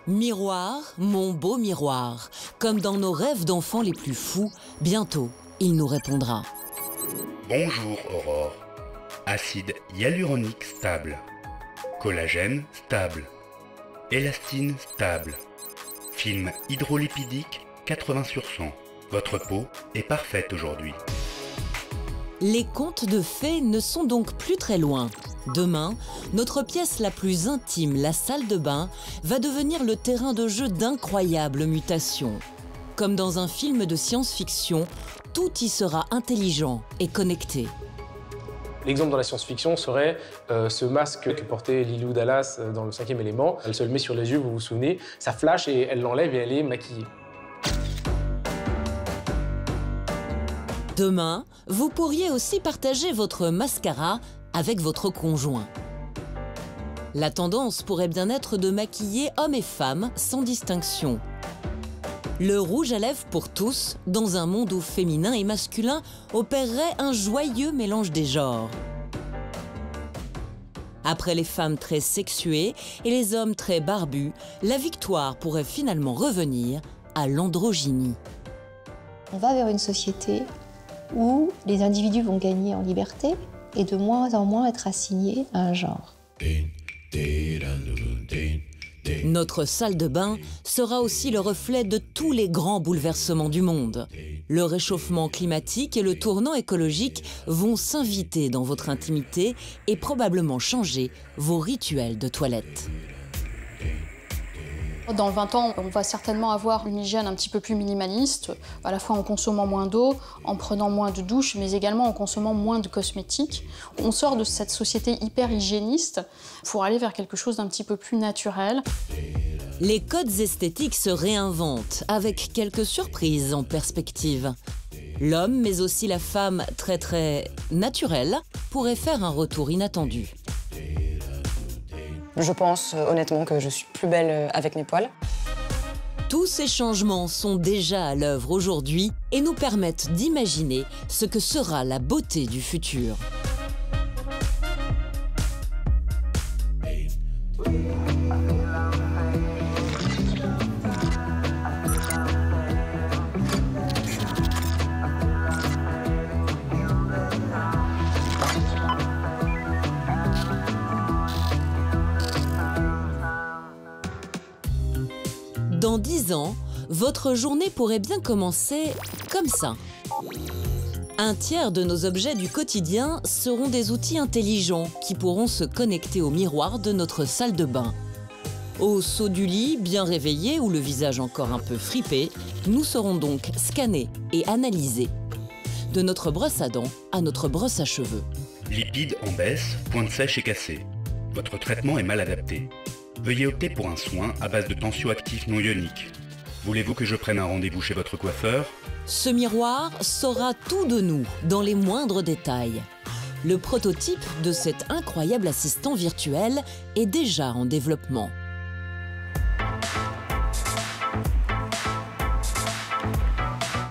Miroir, mon beau miroir, comme dans nos rêves d'enfants les plus fous, bientôt, il nous répondra. Bonjour Aurore. Acide hyaluronique stable. Collagène stable. Élastine stable. Film hydrolipidique 80/100. Votre peau est parfaite aujourd'hui. Les contes de fées ne sont donc plus très loin. Demain, notre pièce la plus intime, la salle de bain, va devenir le terrain de jeu d'incroyables mutations. Comme dans un film de science-fiction, tout y sera intelligent et connecté. L'exemple dans la science-fiction serait ce masque que portait Lilou Dallas dans le 5e élément. Elle se le met sur les yeux, vous vous souvenez, ça flash et elle l'enlève et elle est maquillée. Demain, vous pourriez aussi partager votre mascara avec votre conjoint. La tendance pourrait bien être de maquiller hommes et femmes sans distinction. Le rouge à lèvres pour tous, dans un monde où féminin et masculin opérerait un joyeux mélange des genres. Après les femmes très sexuées et les hommes très barbus, la victoire pourrait finalement revenir à l'androgynie. On va vers une société où les individus vont gagner en liberté et de moins en moins être assignés à un genre. Notre salle de bain sera aussi le reflet de tous les grands bouleversements du monde. Le réchauffement climatique et le tournant écologique vont s'inviter dans votre intimité et probablement changer vos rituels de toilette. Dans 20 ans, on va certainement avoir une hygiène un petit peu plus minimaliste, à la fois en consommant moins d'eau, en prenant moins de douches, mais également en consommant moins de cosmétiques. On sort de cette société hyper hygiéniste pour aller vers quelque chose d'un petit peu plus naturel. Les codes esthétiques se réinventent avec quelques surprises en perspective. L'homme, mais aussi la femme très naturelle, pourrait faire un retour inattendu. Je pense honnêtement que je suis plus belle avec mes poils. Tous ces changements sont déjà à l'œuvre aujourd'hui et nous permettent d'imaginer ce que sera la beauté du futur. Dans 10 ans, votre journée pourrait bien commencer comme ça. Un tiers de nos objets du quotidien seront des outils intelligents qui pourront se connecter au miroir de notre salle de bain. Au saut du lit, bien réveillé ou le visage encore un peu fripé, nous serons donc scannés et analysés. De notre brosse à dents à notre brosse à cheveux. Lipides en baisse, pointe sèche et cassée. Votre traitement est mal adapté. Veuillez opter pour un soin à base de tensioactifs non ioniques. Voulez-vous que je prenne un rendez-vous chez votre coiffeur? Ce miroir saura tout de nous, dans les moindres détails. Le prototype de cet incroyable assistant virtuel est déjà en développement.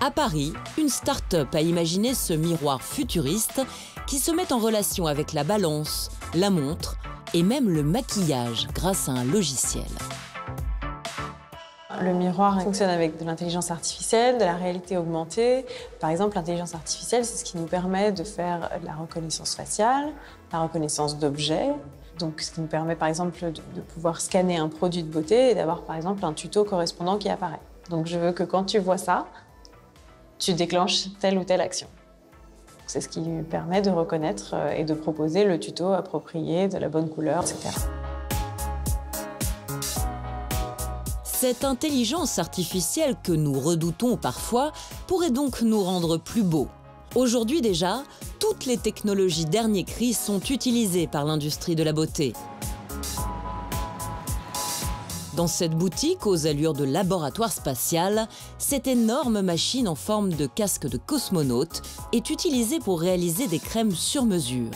À Paris, une start-up a imaginé ce miroir futuriste qui se met en relation avec la balance, la montre et même le maquillage grâce à un logiciel. Le miroir fonctionne avec de l'intelligence artificielle, de la réalité augmentée. Par exemple, l'intelligence artificielle, c'est ce qui nous permet de faire de la reconnaissance faciale, la reconnaissance d'objets. Donc, ce qui nous permet, par exemple, de pouvoir scanner un produit de beauté et d'avoir, par exemple, un tuto correspondant qui apparaît. Donc, je veux que quand tu vois ça, tu déclenches telle ou telle action. C'est ce qui lui permet de reconnaître et de proposer le tuto approprié, de la bonne couleur, etc. Cette intelligence artificielle que nous redoutons parfois pourrait donc nous rendre plus beaux. Aujourd'hui déjà, toutes les technologies dernier cri sont utilisées par l'industrie de la beauté. Dans cette boutique aux allures de laboratoire spatial, cette énorme machine en forme de casque de cosmonaute est utilisée pour réaliser des crèmes sur mesure.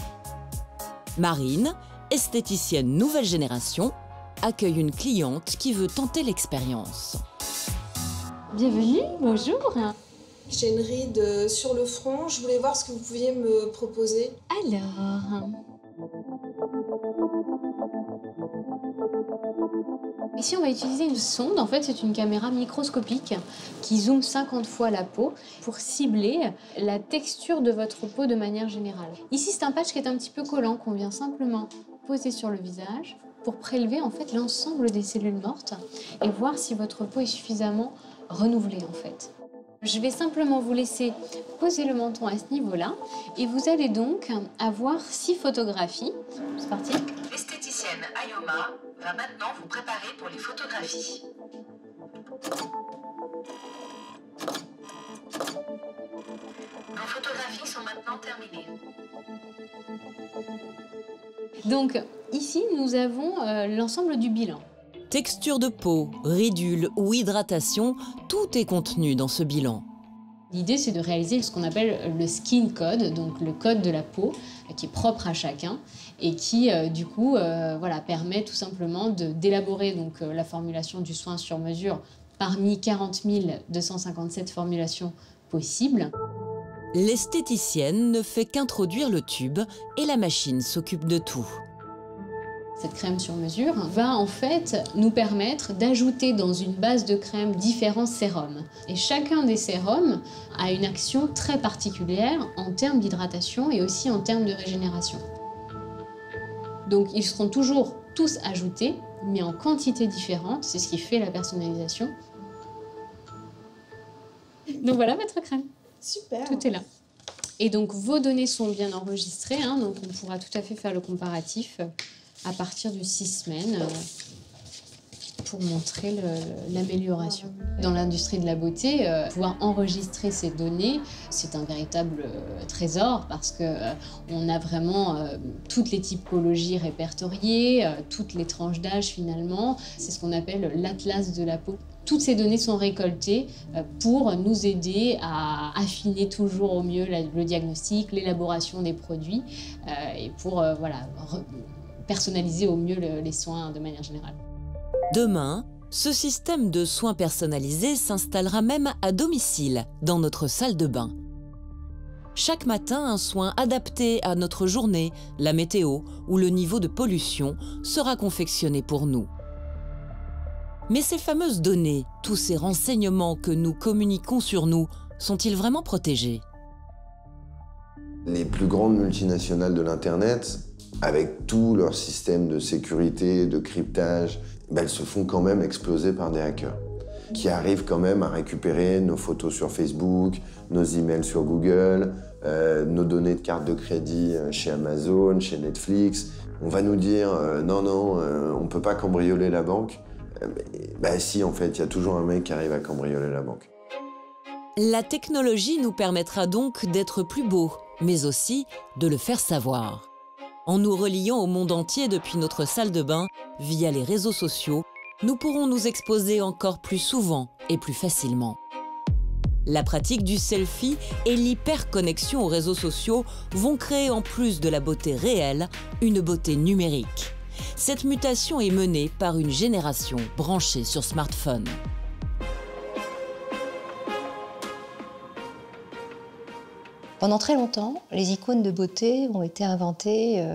Marine, esthéticienne nouvelle génération, accueille une cliente qui veut tenter l'expérience. Bienvenue, bonjour. J'ai une ride sur le front, je voulais voir ce que vous pouviez me proposer. Alors... Ici, on va utiliser une sonde. En fait, c'est une caméra microscopique qui zoome 50 fois la peau pour cibler la texture de votre peau de manière générale. Ici, c'est un patch qui est un petit peu collant qu'on vient simplement poser sur le visage pour prélever en fait l'ensemble des cellules mortes et voir si votre peau est suffisamment renouvelée en fait. Je vais simplement vous laisser poser le menton à ce niveau-là et vous allez donc avoir 6 photographies. C'est parti. L'esthéticienne Ayoma va maintenant vous préparer pour les photographies. Vos photographies sont maintenant terminées. Donc ici, nous avons l'ensemble du bilan. Texture de peau, ridule ou hydratation, tout est contenu dans ce bilan. L'idée, c'est de réaliser ce qu'on appelle le skin code, donc le code de la peau, qui est propre à chacun et qui, du coup, voilà, permet tout simplement d'élaborer la formulation du soin sur mesure parmi 40 257 formulations possibles. L'esthéticienne ne fait qu'introduire le tube et la machine s'occupe de tout. Cette crème sur mesure va en fait nous permettre d'ajouter dans une base de crème différents sérums. Et chacun des sérums a une action très particulière en termes d'hydratation et aussi en termes de régénération. Donc ils seront toujours tous ajoutés, mais en quantité différente, c'est ce qui fait la personnalisation. Donc voilà votre crème. Super. Tout est là. Et donc vos données sont bien enregistrées, hein, donc on pourra tout à fait faire le comparatif à partir de 6 semaines pour montrer l'amélioration. Dans l'industrie de la beauté, pouvoir enregistrer ces données, c'est un véritable trésor parce qu'on a vraiment toutes les typologies répertoriées, toutes les tranches d'âge finalement. C'est ce qu'on appelle l'atlas de la peau. Toutes ces données sont récoltées pour nous aider à affiner toujours au mieux le diagnostic, l'élaboration des produits et pour voilà, personnaliser au mieux les soins de manière générale. Demain, ce système de soins personnalisés s'installera même à domicile, dans notre salle de bain. Chaque matin, un soin adapté à notre journée, la météo ou le niveau de pollution sera confectionné pour nous. Mais ces fameuses données, tous ces renseignements que nous communiquons sur nous, sont-ils vraiment protégés? Les plus grandes multinationales de l'Internet, avec tout leur système de sécurité, de cryptage, elles se font quand même exploser par des hackers qui arrivent quand même à récupérer nos photos sur Facebook, nos emails sur Google, nos données de carte de crédit chez Amazon, chez Netflix. On va nous dire non, on ne peut pas cambrioler la banque. Bah si, en fait, il y a toujours un mec qui arrive à cambrioler la banque. La technologie nous permettra donc d'être plus beaux, mais aussi de le faire savoir. En nous reliant au monde entier depuis notre salle de bain, via les réseaux sociaux, nous pourrons nous exposer encore plus souvent et plus facilement. La pratique du selfie et l'hyperconnexion aux réseaux sociaux vont créer en plus de la beauté réelle, une beauté numérique. Cette mutation est menée par une génération branchée sur smartphone. Pendant très longtemps, les icônes de beauté ont été inventées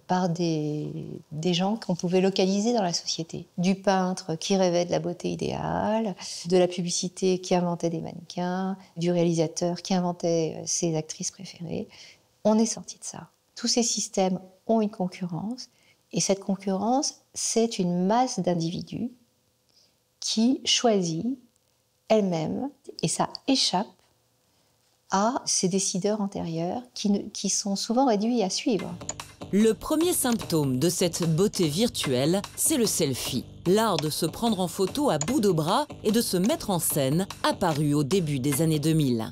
par des gens qu'on pouvait localiser dans la société. Du peintre qui rêvait de la beauté idéale, de la publicité qui inventait des mannequins, du réalisateur qui inventait ses actrices préférées. On est sorti de ça. Tous ces systèmes ont une concurrence, et cette concurrence, c'est une masse d'individus qui choisit elle-même, et ça échappe à ces décideurs antérieurs qui sont souvent réduits à suivre. Le premier symptôme de cette beauté virtuelle, c'est le selfie. L'art de se prendre en photo à bout de bras et de se mettre en scène, apparu au début des années 2000.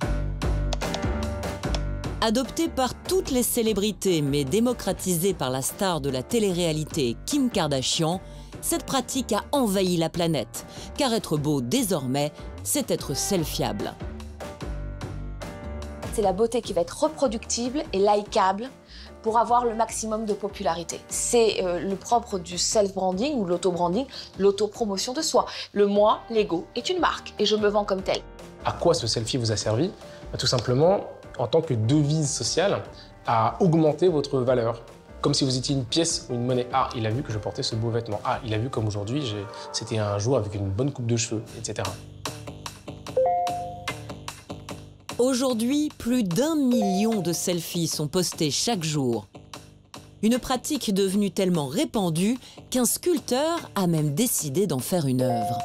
Adopté par toutes les célébrités, mais démocratisé par la star de la télé-réalité Kim Kardashian, cette pratique a envahi la planète, car être beau désormais, c'est être selfiable. C'est la beauté qui va être reproductible et likeable pour avoir le maximum de popularité. C'est le propre du self-branding ou l'auto-branding, l'auto-promotion de soi. Le moi, l'ego, est une marque et je me vends comme tel. À quoi ce selfie vous a servi? Tout simplement, en tant que devise sociale, à augmenter votre valeur Comme si vous étiez une pièce ou une monnaie. Ah, il a vu que je portais ce beau vêtement. Ah, il a vu comme aujourd'hui, c'était un jour avec une bonne coupe de cheveux, etc. Aujourd'hui, plus d'1 million de selfies sont postés chaque jour. Une pratique devenue tellement répandue qu'un sculpteur a même décidé d'en faire une œuvre.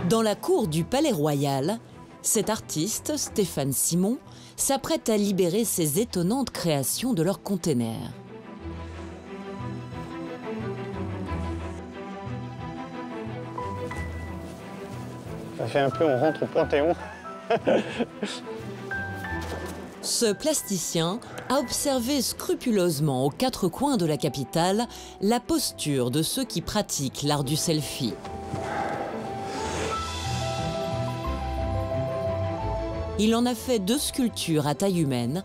Dans la cour du Palais Royal, cet artiste, Stéphane Simon, s'apprête à libérer ses étonnantes créations de leur container. Ça fait un peu, on rentre au Panthéon. Ce plasticien a observé scrupuleusement aux quatre coins de la capitale la posture de ceux qui pratiquent l'art du selfie. Il en a fait 2 sculptures à taille humaine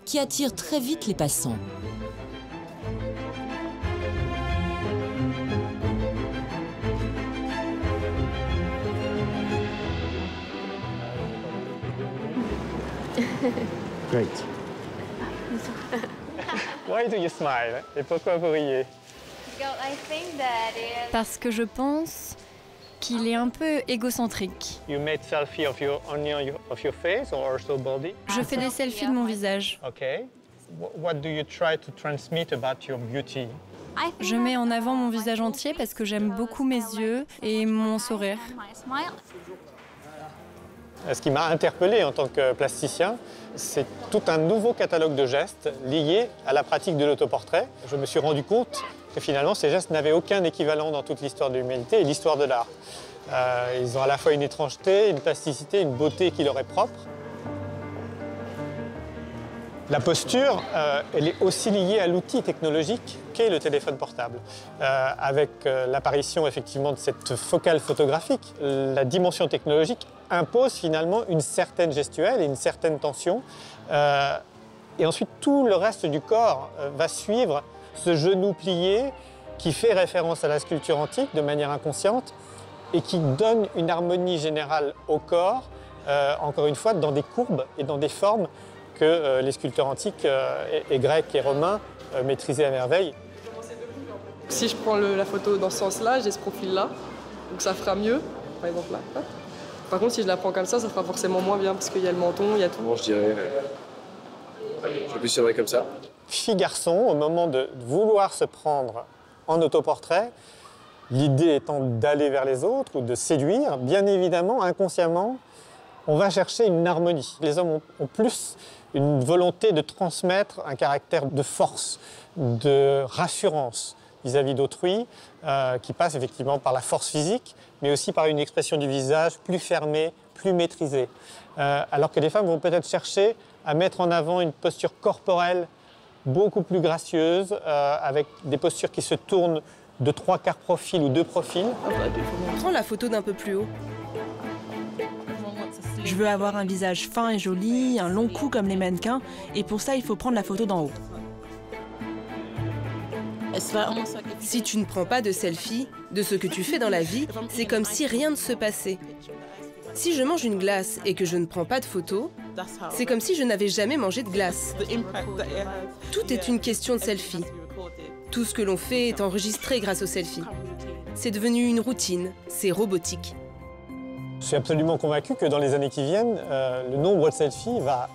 qui attirent très vite les passants. Great. Why do you smile? Et pourquoi vous riez? Parce que je pense qu'il est un peu égocentrique. You made selfie of your face or also body? Je fais des selfies de mon visage. Okay. What do you try to transmit about your beauty? Je mets en avant mon visage entier parce que j'aime beaucoup mes yeux et mon sourire. Ce qui m'a interpellé en tant que plasticien, c'est tout un nouveau catalogue de gestes liés à la pratique de l'autoportrait. Je me suis rendu compte que finalement, ces gestes n'avaient aucun équivalent dans toute l'histoire de l'humanité et l'histoire de l'art. Ils ont à la fois une étrangeté, une plasticité, une beauté qui leur est propre. La posture, elle est aussi liée à l'outil technologique qu'est le téléphone portable. Avec l'apparition effectivement de cette focale photographique, la dimension technologique impose finalement une certaine gestuelle et une certaine tension. Et ensuite, tout le reste du corps va suivre ce genou plié qui fait référence à la sculpture antique de manière inconsciente et qui donne une harmonie générale au corps, encore une fois, dans des courbes et dans des formes que les sculpteurs antiques et grecs et romains maîtrisaient à merveille. Si je prends la photo dans ce sens-là, j'ai ce profil-là, donc ça fera mieux, par exemple là. Par contre, si je la prends comme ça fera forcément moins bien, parce qu'il y a le menton, il y a tout. Bon, je dirais, je positionnerai comme ça. Fille-garçon, au moment de vouloir se prendre en autoportrait, l'idée étant d'aller vers les autres ou de séduire, bien évidemment, inconsciemment, on va chercher une harmonie. Les hommes ont plus une volonté de transmettre un caractère de force, de rassurance vis-à-vis d'autrui, qui passe effectivement par la force physique, mais aussi par une expression du visage plus fermée, plus maîtrisée. Alors que les femmes vont peut-être chercher à mettre en avant une posture corporelle beaucoup plus gracieuse, avec des postures qui se tournent de 3/4 profil ou 2 profils. Prends la photo d'un peu plus haut. Je veux avoir un visage fin et joli, un long cou comme les mannequins, et pour ça, il faut prendre la photo d'en haut. Si tu ne prends pas de selfie de ce que tu fais dans la vie, c'est comme si rien ne se passait. Si je mange une glace et que je ne prends pas de photo, c'est comme si je n'avais jamais mangé de glace. Tout est une question de selfie. Tout ce que l'on fait est enregistré grâce au selfie. C'est devenu une routine, c'est robotique. Je suis absolument convaincu que dans les années qui viennent, le nombre de selfies va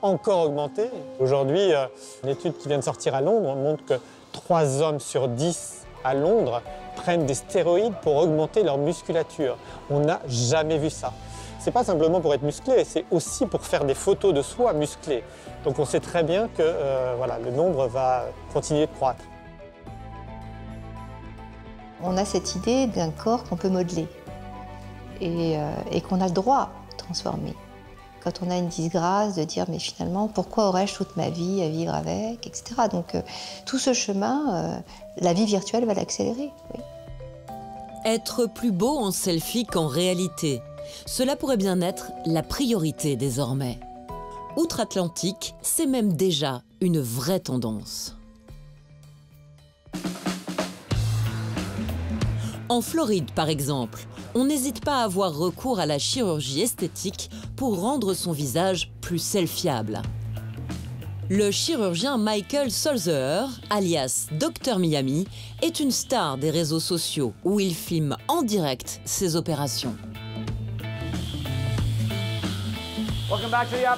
encore augmenter. Aujourd'hui, une étude qui vient de sortir à Londres montre que 3 hommes sur 10 à Londres prennent des stéroïdes pour augmenter leur musculature. On n'a jamais vu ça. C'est pas simplement pour être musclé, c'est aussi pour faire des photos de soi musclées. Donc on sait très bien que voilà, le nombre va continuer de croître. On a cette idée d'un corps qu'on peut modeler et qu'on a le droit de transformer. Quand on a une disgrâce, de dire mais finalement pourquoi aurais-je toute ma vie à vivre avec, etc. Donc tout ce chemin, la vie virtuelle va l'accélérer. Oui. Être plus beau en selfie qu'en réalité, cela pourrait bien être la priorité désormais. Outre-Atlantique, c'est même déjà une vraie tendance. En Floride, par exemple, on n'hésite pas à avoir recours à la chirurgie esthétique pour rendre son visage plus selfiable. Le chirurgien Michael Solzer, alias Dr Miami, est une star des réseaux sociaux où il filme en direct ses opérations.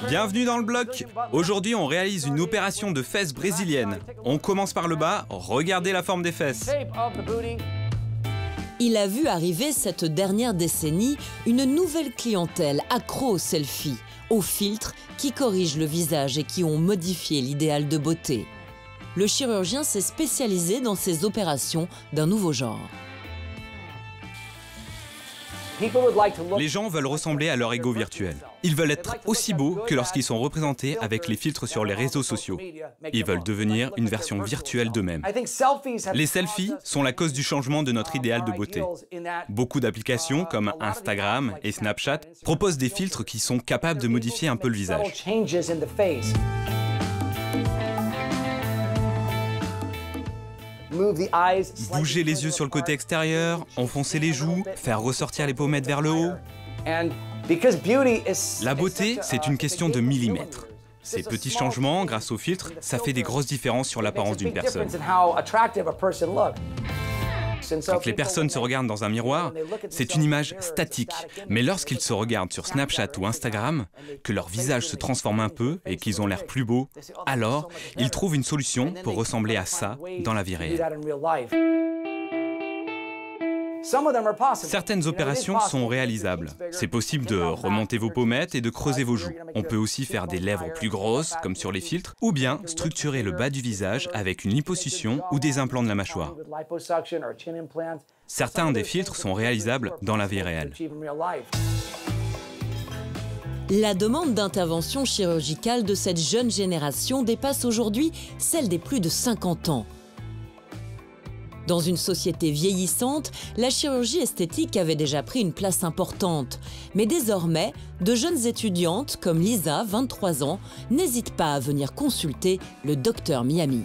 Bienvenue dans le bloc. Aujourd'hui, on réalise une opération de fesses brésilienne. On commence par le bas, regardez la forme des fesses. Il a vu arriver cette dernière décennie une nouvelle clientèle accro aux selfies, aux filtres qui corrigent le visage et qui ont modifié l'idéal de beauté. Le chirurgien s'est spécialisé dans ces opérations d'un nouveau genre. Les gens veulent ressembler à leur ego virtuel. Ils veulent être aussi beaux que lorsqu'ils sont représentés avec les filtres sur les réseaux sociaux. Ils veulent devenir une version virtuelle d'eux-mêmes. Les selfies sont la cause du changement de notre idéal de beauté. Beaucoup d'applications comme Instagram et Snapchat proposent des filtres qui sont capables de modifier un peu le visage. Bouger les yeux sur le côté extérieur, enfoncer les joues, faire ressortir les pommettes vers le haut. La beauté, c'est une question de millimètres. Ces petits changements, grâce au filtre, ça fait des grosses différences sur l'apparence d'une personne. Quand les personnes se regardent dans un miroir, c'est une image statique. Mais lorsqu'ils se regardent sur Snapchat ou Instagram, que leur visage se transforme un peu et qu'ils ont l'air plus beaux, alors ils trouvent une solution pour ressembler à ça dans la vie réelle. Certaines opérations sont réalisables. C'est possible de remonter vos pommettes et de creuser vos joues. On peut aussi faire des lèvres plus grosses, comme sur les filtres, ou bien structurer le bas du visage avec une liposuction ou des implants de la mâchoire. Certains des filtres sont réalisables dans la vie réelle. La demande d'intervention chirurgicale de cette jeune génération dépasse aujourd'hui celle des plus de 50 ans. Dans une société vieillissante, la chirurgie esthétique avait déjà pris une place importante. Mais désormais, de jeunes étudiantes comme Lisa, 23 ans, n'hésitent pas à venir consulter le Dr Miami.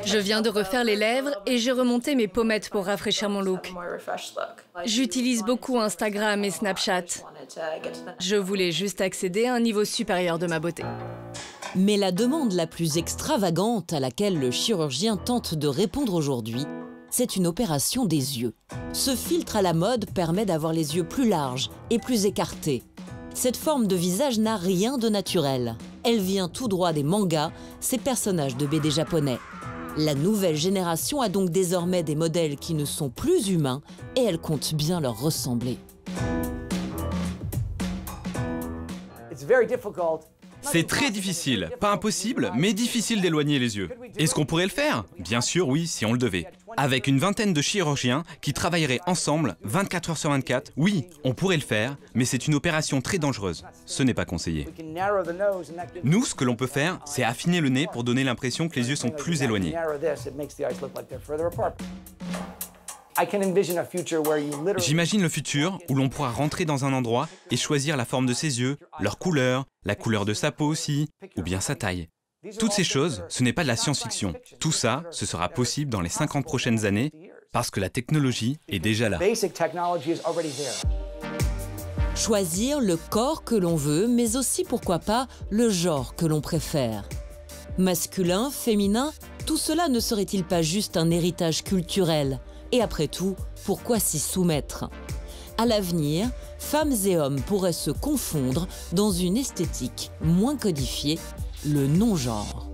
Je viens de refaire les lèvres et j'ai remonté mes pommettes pour rafraîchir mon look. J'utilise beaucoup Instagram et Snapchat. Je voulais juste accéder à un niveau supérieur de ma beauté. Mais la demande la plus extravagante à laquelle le chirurgien tente de répondre aujourd'hui, c'est une opération des yeux. Ce filtre à la mode permet d'avoir les yeux plus larges et plus écartés. Cette forme de visage n'a rien de naturel. Elle vient tout droit des mangas, ces personnages de BD japonais. La nouvelle génération a donc désormais des modèles qui ne sont plus humains et elle compte bien leur ressembler. C'est très difficile, pas impossible, mais difficile d'éloigner les yeux. Est-ce qu'on pourrait le faire? Bien sûr, oui, si on le devait. Avec une vingtaine de chirurgiens qui travailleraient ensemble 24 heures sur 24, oui, on pourrait le faire, mais c'est une opération très dangereuse. Ce n'est pas conseillé. Nous, ce que l'on peut faire, c'est affiner le nez pour donner l'impression que les yeux sont plus éloignés. J'imagine le futur où l'on pourra rentrer dans un endroit et choisir la forme de ses yeux, leur couleur, la couleur de sa peau aussi, ou bien sa taille. Toutes ces choses, ce n'est pas de la science-fiction. Tout ça, ce sera possible dans les 50 prochaines années parce que la technologie est déjà là. Choisir le corps que l'on veut, mais aussi, pourquoi pas, le genre que l'on préfère. Masculin, féminin, tout cela ne serait-il pas juste un héritage culturel ? Et après tout, pourquoi s'y soumettre? À l'avenir, femmes et hommes pourraient se confondre dans une esthétique moins codifiée, le non-genre.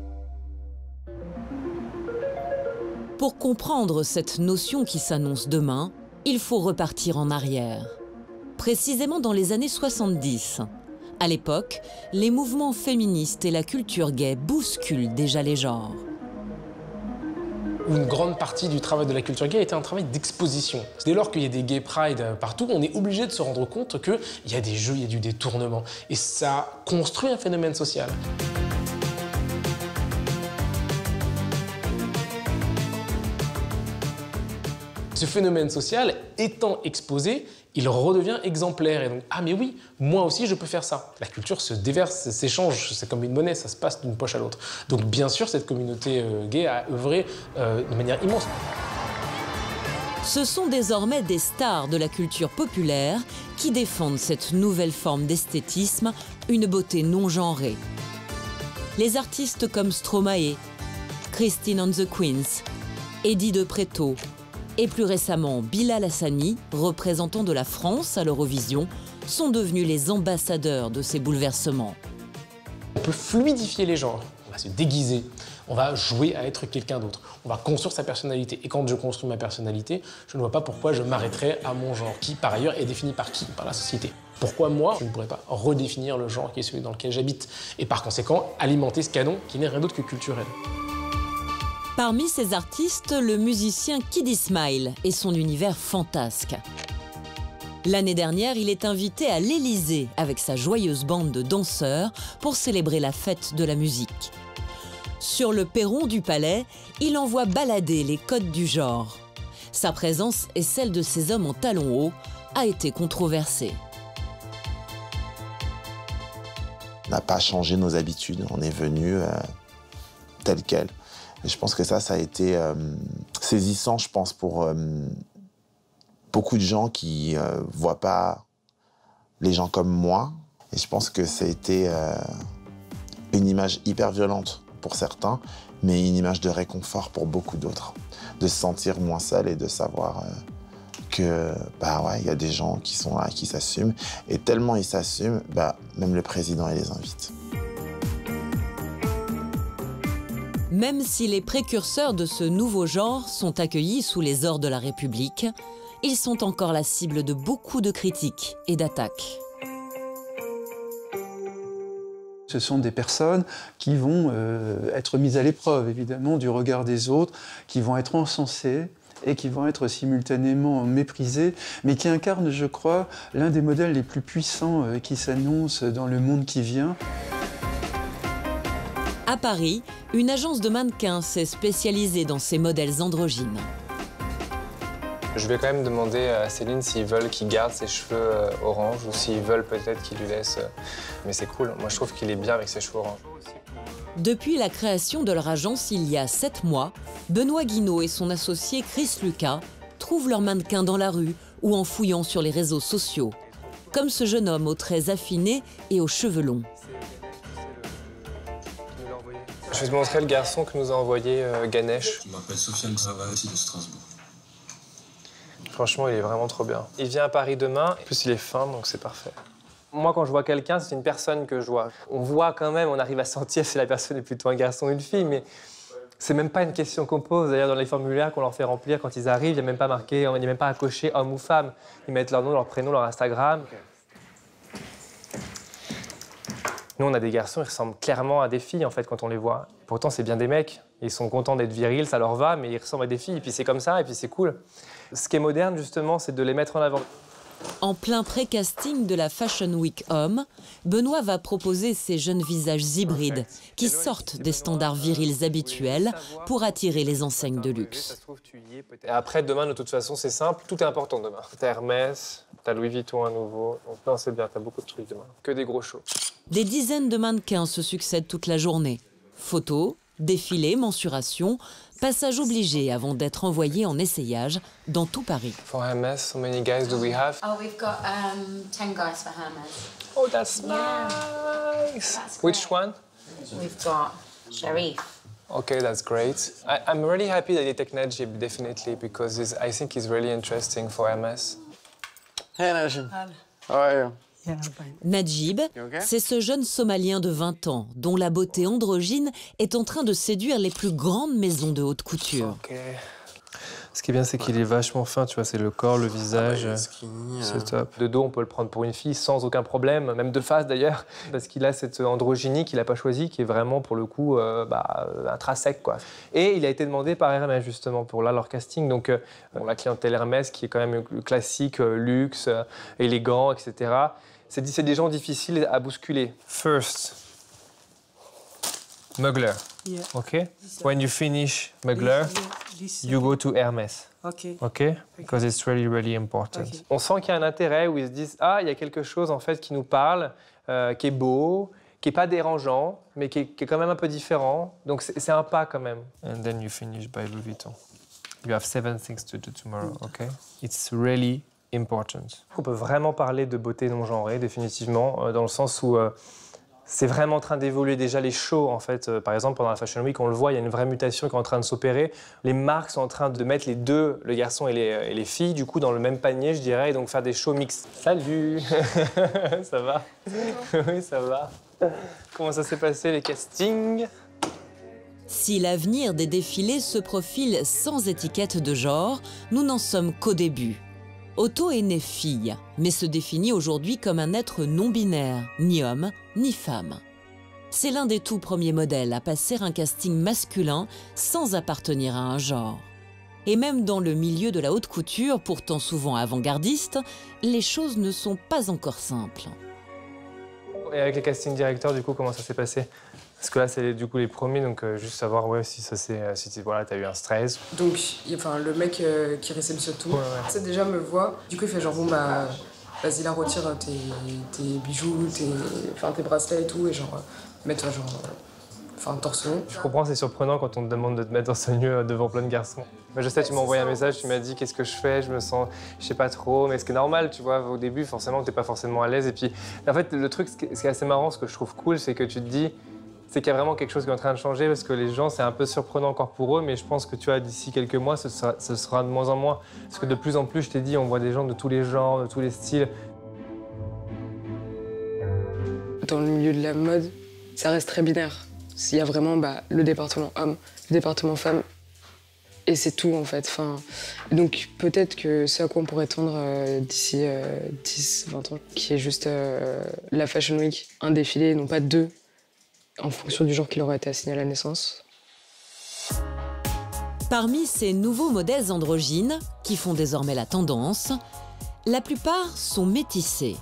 Pour comprendre cette notion qui s'annonce demain, il faut repartir en arrière. Précisément dans les années 70. À l'époque, les mouvements féministes et la culture gay bousculent déjà les genres. Une grande partie du travail de la culture gay était un travail d'exposition. Dès lors qu'il y a des gay pride partout, on est obligé de se rendre compte qu'il y a des jeux, il y a du détournement. Et ça construit un phénomène social. Ce phénomène social étant exposé, il redevient exemplaire. Et donc, ah mais oui, moi aussi je peux faire ça. La culture se déverse, s'échange, c'est comme une monnaie, ça se passe d'une poche à l'autre. Donc bien sûr, cette communauté gay a œuvré de manière immense. Ce sont désormais des stars de la culture populaire qui défendent cette nouvelle forme d'esthétisme, une beauté non genrée. Les artistes comme Stromae, Christine and the Queens, Eddie de Pretto et plus récemment Bilal Hassani, représentant de la France à l'Eurovision, sont devenus les ambassadeurs de ces bouleversements. On peut fluidifier les genres, on va se déguiser, on va jouer à être quelqu'un d'autre, on va construire sa personnalité. Et quand je construis ma personnalité, je ne vois pas pourquoi je m'arrêterais à mon genre, qui par ailleurs est défini par qui? Par la société. Pourquoi moi, je ne pourrais pas redéfinir le genre qui est celui dans lequel j'habite et par conséquent alimenter ce canon qui n'est rien d'autre que culturel. Parmi ces artistes, le musicien Kid Smile et son univers fantasque. L'année dernière, il est invité à l'Élysée avec sa joyeuse bande de danseurs pour célébrer la fête de la musique. Sur le perron du palais, il envoie balader les codes du genre. Sa présence et celle de ces hommes en talons hauts a été controversée. On n'a pas changé nos habitudes, on est venu tel quel. Et je pense que ça a été saisissant, je pense, pour beaucoup de gens qui voient pas les gens comme moi. Et je pense que ça a été une image hyper violente pour certains, mais une image de réconfort pour beaucoup d'autres. De se sentir moins seul et de savoir que, il y a des gens qui sont là, qui s'assument. Et tellement ils s'assument, même le président, il les invite. Même si les précurseurs de ce nouveau genre sont accueillis sous les ors de la République, ils sont encore la cible de beaucoup de critiques et d'attaques. Ce sont des personnes qui vont être mises à l'épreuve, évidemment, du regard des autres, qui vont être encensées et qui vont être simultanément méprisées, mais qui incarnent, je crois, l'un des modèles les plus puissants qui s'annoncent dans le monde qui vient. À Paris, une agence de mannequins s'est spécialisée dans ces modèles androgynes. Je vais quand même demander à Céline s'ils veulent qu'il garde ses cheveux orange ou s'ils veulent peut-être qu'il lui laisse... Mais c'est cool, moi je trouve qu'il est bien avec ses cheveux orange. Depuis la création de leur agence il y a 7 mois, Benoît Guinaud et son associé Chris Lucas trouvent leurs mannequins dans la rue ou en fouillant sur les réseaux sociaux. Comme ce jeune homme aux traits affinés et aux cheveux longs. Je vais te montrer le garçon que nous a envoyé Ganesh. Je m'appelle Sofiane Xavati de Strasbourg. Franchement, il est vraiment trop bien. Il vient à Paris demain, en plus il est fin, donc c'est parfait. Moi, quand je vois quelqu'un, c'est une personne que je vois. On voit quand même, on arrive à sentir si la personne est plutôt un garçon ou une fille, mais c'est même pas une question qu'on pose. D'ailleurs, dans les formulaires qu'on leur fait remplir quand ils arrivent, il n'y a même pas marqué, il n'y a même pas à cocher homme ou femme. Ils mettent leur nom, leur prénom, leur Instagram. Nous, on a des garçons, ils ressemblent clairement à des filles, en fait, quand on les voit. Pourtant, c'est bien des mecs. Ils sont contents d'être virils, ça leur va, mais ils ressemblent à des filles. Et puis c'est comme ça, et puis c'est cool. Ce qui est moderne, justement, c'est de les mettre en avant. En plein pré-casting de la Fashion Week Homme, Benoît va proposer ces jeunes visages hybrides qui sortent des standards virils habituels pour attirer les enseignes de luxe. Et après, demain, de toute façon, c'est simple. Tout est important demain. T'as Hermès, t'as Louis Vuitton à nouveau. Donc non, c'est bien, t'as beaucoup de trucs demain. Que des gros shows. Des dizaines de mannequins se succèdent toute la journée. Photos, défilés, mensurations, passage obligé avant d'être envoyés en essayage dans tout Paris. For Hermès, how many guys do we have? Oh, we've got 10 guys for Hermès. Oh, that's nice. Which one? We've got Sharif. Okay, that's great. I'm really happy that they take Najib, definitely, because I think it's really interesting for Hermès. Hey, Najib. How are you? Najib, c'est ce jeune Somalien de 20 ans dont la beauté androgyne est en train de séduire les plus grandes maisons de haute couture. Okay. Ce qui est bien, c'est qu'il est vachement fin, tu vois, c'est le corps, le visage, c'est top. De dos, on peut le prendre pour une fille sans aucun problème, même de face d'ailleurs, parce qu'il a cette androgynie qu'il n'a pas choisie, qui est vraiment, pour le coup, intrinsèque, quoi. Et il a été demandé par Hermès, justement, pour leur casting. Donc, la clientèle Hermès, qui est quand même classique, luxe, élégant, etc. C'est des gens difficiles à bousculer. First, Mugler. Yeah. Okay? When you finish Mugler, you go to Hermès. Okay. Okay? Because it's really, really important. Okay. On sent qu'il y a un intérêt où ils se disent « Ah, il y a quelque chose en fait qui nous parle, qui est beau, qui n'est pas dérangeant, mais qui est quand même un peu différent. » Donc c'est un pas quand même. And then you finish by Louis Vuitton. You have 7 things to do tomorrow, okay? It's really important. On peut vraiment parler de beauté non genrée, définitivement, dans le sens où c'est vraiment en train d'évoluer. Déjà les shows, en fait, par exemple, pendant la Fashion Week, on le voit, il y a une vraie mutation qui est en train de s'opérer. Les marques sont en train de mettre les deux, le garçon et les filles, du coup, dans le même panier, je dirais, et donc faire des shows mixtes. Salut. Ça va? Oui, ça va. Comment ça s'est passé, les castings? Si l'avenir des défilés se profile sans étiquette de genre, nous n'en sommes qu'au début. Otto est né fille, mais se définit aujourd'hui comme un être non-binaire, ni homme, ni femme. C'est l'un des tout premiers modèles à passer un casting masculin sans appartenir à un genre. Et même dans le milieu de la haute couture, pourtant souvent avant-gardiste, les choses ne sont pas encore simples. Et avec les casting directeurs, du coup, comment ça s'est passé? Parce que là, c'est du coup les premiers, donc juste savoir si ça c'est, voilà, t'as eu un stress. Donc, enfin, le mec qui réceptionne tout, ça déjà me voit. Du coup, il fait genre bon bah, vas-y là, retire tes bijoux, tes bracelets et tout, et genre mets-toi genre, torse nu. Je comprends, c'est surprenant quand on te demande de te mettre dans ce lieu devant plein de garçons. Mais je sais, tu m'as envoyé un message, tu m'as dit qu'est-ce que je fais, je me sens, je sais pas trop, mais ce qui est normal, tu vois, au début, forcément, t'es pas forcément à l'aise. Et puis, en fait, le truc, ce qui est assez marrant, ce que je trouve cool, c'est que tu te dis, c'est qu'il y a vraiment quelque chose qui est en train de changer parce que les gens, c'est un peu surprenant encore pour eux, mais je pense que tu vois, d'ici quelques mois, ce sera de moins en moins. Parce que de plus en plus, je t'ai dit, on voit des gens de tous les genres, de tous les styles. Dans le milieu de la mode, ça reste très binaire. Il y a vraiment le département homme, le département femme, et c'est tout en fait. Donc peut-être que ce à quoi on pourrait tendre d'ici 10-20 ans, qui est juste la Fashion Week, un défilé, non pas deux, en fonction du genre qui leur a été assigné à la naissance. Parmi ces nouveaux modèles androgynes, qui font désormais la tendance, la plupart sont métissés.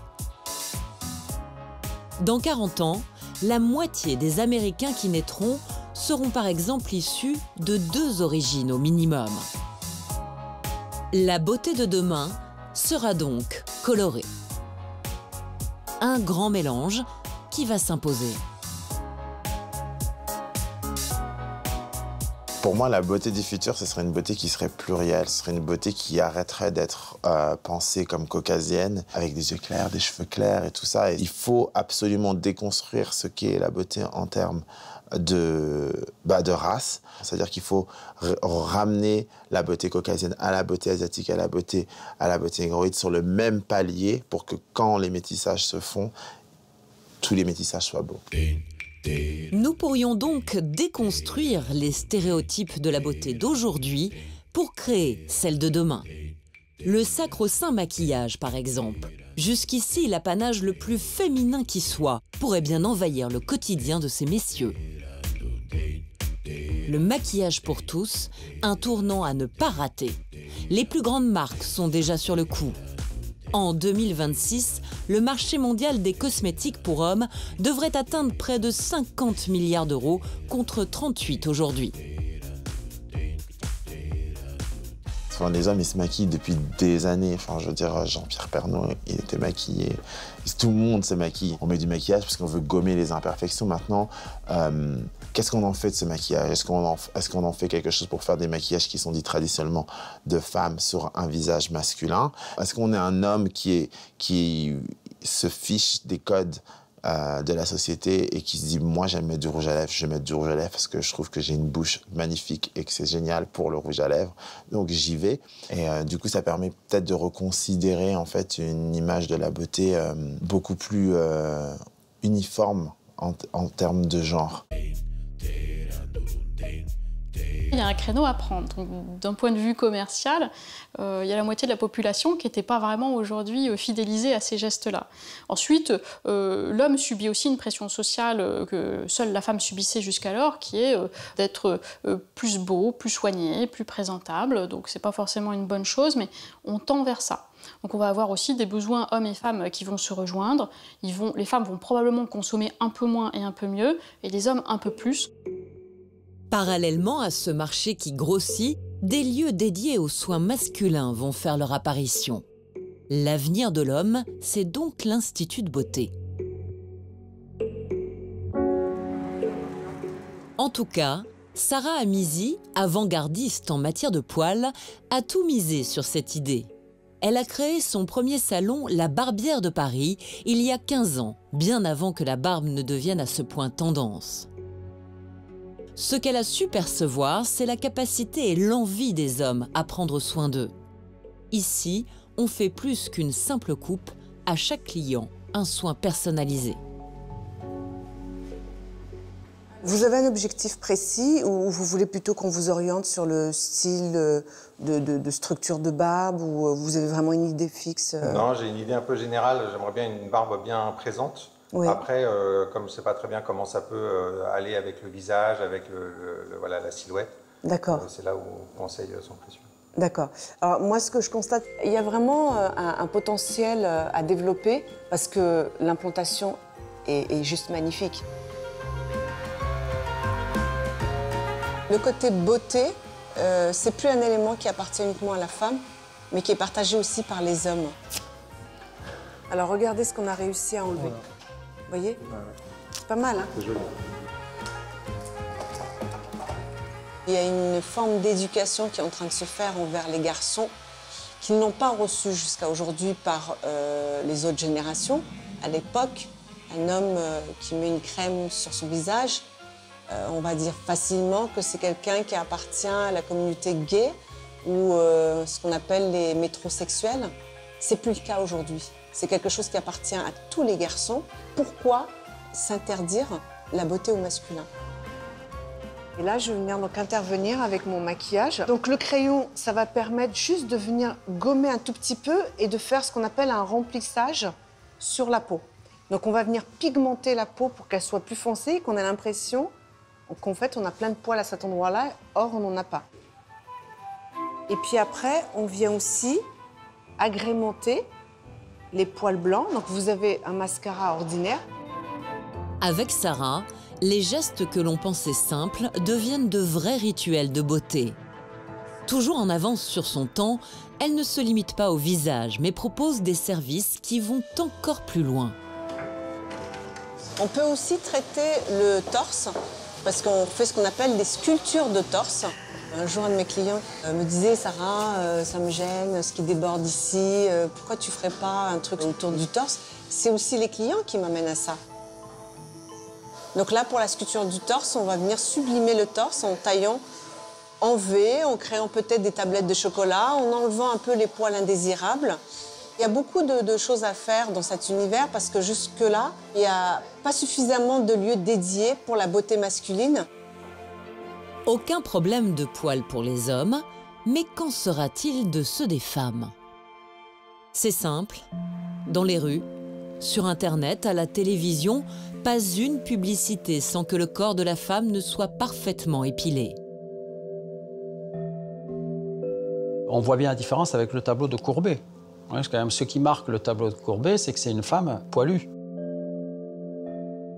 Dans 40 ans, la moitié des Américains qui naîtront seront par exemple issus de 2 origines au minimum. La beauté de demain sera donc colorée. Un grand mélange qui va s'imposer. Pour moi, la beauté du futur, ce serait une beauté qui serait plurielle, ce serait une beauté qui arrêterait d'être pensée comme caucasienne, avec des yeux clairs, des cheveux clairs et tout ça. Et il faut absolument déconstruire ce qu'est la beauté en termes de race. C'est-à-dire qu'il faut ramener la beauté caucasienne à la beauté asiatique, à la beauté négroïde sur le même palier pour que quand les métissages se font, tous les métissages soient beaux. Nous pourrions donc déconstruire les stéréotypes de la beauté d'aujourd'hui pour créer celle de demain. Le sacro-saint maquillage, par exemple, jusqu'ici l'apanage le plus féminin qui soit, pourrait bien envahir le quotidien de ces messieurs. Le maquillage pour tous, un tournant à ne pas rater. Les plus grandes marques sont déjà sur le coup. En 2026, le marché mondial des cosmétiques pour hommes devrait atteindre près de 50 milliards d'euros contre 38 aujourd'hui. Les hommes, ils se maquillent depuis des années. Enfin, je veux dire, Jean-Pierre Pernaut, il était maquillé. Tout le monde se maquille. On met du maquillage parce qu'on veut gommer les imperfections. Maintenant, qu'est-ce qu'on en fait de ce maquillage? Est-ce qu'on en fait quelque chose pour faire des maquillages qui sont dits traditionnellement de femmes sur un visage masculin? Est-ce qu'on est un homme qui se fiche des codes de la société et qui se dit « moi j'aime mettre du rouge à lèvres, je vais mettre du rouge à lèvres parce que je trouve que j'ai une bouche magnifique et que c'est génial pour le rouge à lèvres, donc j'y vais ». Et du coup ça permet peut-être de reconsidérer en fait une image de la beauté beaucoup plus uniforme en termes de genre. Il y a un créneau à prendre. D'un point de vue commercial, il y a la moitié de la population qui n'était pas vraiment aujourd'hui fidélisée à ces gestes-là. Ensuite, l'homme subit aussi une pression sociale que seule la femme subissait jusqu'alors, qui est d'être plus beau, plus soigné, plus présentable. Donc c'est pas forcément une bonne chose, mais on tend vers ça. Donc on va avoir aussi des besoins hommes et femmes qui vont se rejoindre. Les femmes vont probablement consommer un peu moins et un peu mieux, et les hommes un peu plus. Parallèlement à ce marché qui grossit, des lieux dédiés aux soins masculins vont faire leur apparition. L'avenir de l'homme, c'est donc l'Institut de beauté. En tout cas, Sarah Amizi, avant-gardiste en matière de poils, a tout misé sur cette idée. Elle a créé son premier salon, la Barbière de Paris, il y a 15 ans, bien avant que la barbe ne devienne à ce point tendance. Ce qu'elle a su percevoir, c'est la capacité et l'envie des hommes à prendre soin d'eux. Ici, on fait plus qu'une simple coupe, à chaque client, un soin personnalisé. Vous avez un objectif précis ou vous voulez plutôt qu'on vous oriente sur le style de structure de barbe ou vous avez vraiment une idée fixe? Non, j'ai une idée un peu générale. J'aimerais bien une barbe bien présente. Oui. Après, comme je ne sais pas très bien comment ça peut aller avec le visage, avec voilà, la silhouette, c'est là où on conseille son précieux. D'accord. Alors moi, ce que je constate, il y a vraiment un potentiel à développer parce que l'implantation est juste magnifique. Le côté beauté, c'est plus un élément qui appartient uniquement à la femme, mais qui est partagé aussi par les hommes. Alors regardez ce qu'on a réussi à enlever. Voilà. Vous voyez? C'est pas mal, hein? C'est joli. Il y a une forme d'éducation qui est en train de se faire envers les garçons qui n'ont pas reçu jusqu'à aujourd'hui par les autres générations. À l'époque, un homme qui met une crème sur son visage, on va dire facilement que c'est quelqu'un qui appartient à la communauté gay ou ce qu'on appelle les métrosexuels. C'est plus le cas aujourd'hui. C'est quelque chose qui appartient à tous les garçons. Pourquoi s'interdire la beauté au masculin? Et là, je vais venir donc intervenir avec mon maquillage. Donc le crayon, ça va permettre juste de venir gommer un tout petit peu et de faire ce qu'on appelle un remplissage sur la peau. Donc on va venir pigmenter la peau pour qu'elle soit plus foncée et qu'on ait l'impression qu'en fait, on a plein de poils à cet endroit-là, or on n'en a pas. Et puis après, on vient aussi agrémenter les poils blancs. Donc vous avez un mascara ordinaire. Avec Sarah, les gestes que l'on pensait simples deviennent de vrais rituels de beauté. Toujours en avance sur son temps, elle ne se limite pas au visage, mais propose des services qui vont encore plus loin. On peut aussi traiter le torse, parce qu'on fait ce qu'on appelle des sculptures de torse. Un jour, un de mes clients me disait « Sarah, ça me gêne, ce qui déborde ici, pourquoi tu ne ferais pas un truc autour du torse ?» C'est aussi les clients qui m'amènent à ça. Donc là, pour la sculpture du torse, on va venir sublimer le torse en taillant en V, en créant peut-être des tablettes de chocolat, en enlevant un peu les poils indésirables. Il y a beaucoup de choses à faire dans cet univers parce que jusque-là, il n'y a pas suffisamment de lieux dédiés pour la beauté masculine. Aucun problème de poils pour les hommes, mais qu'en sera-t-il de ceux des femmes? C'est simple, dans les rues, sur Internet, à la télévision, pas une publicité sans que le corps de la femme ne soit parfaitement épilé. On voit bien la différence avec le tableau de Courbet. Ouais, quand même, ce qui marque le tableau de Courbet, c'est que c'est une femme poilue.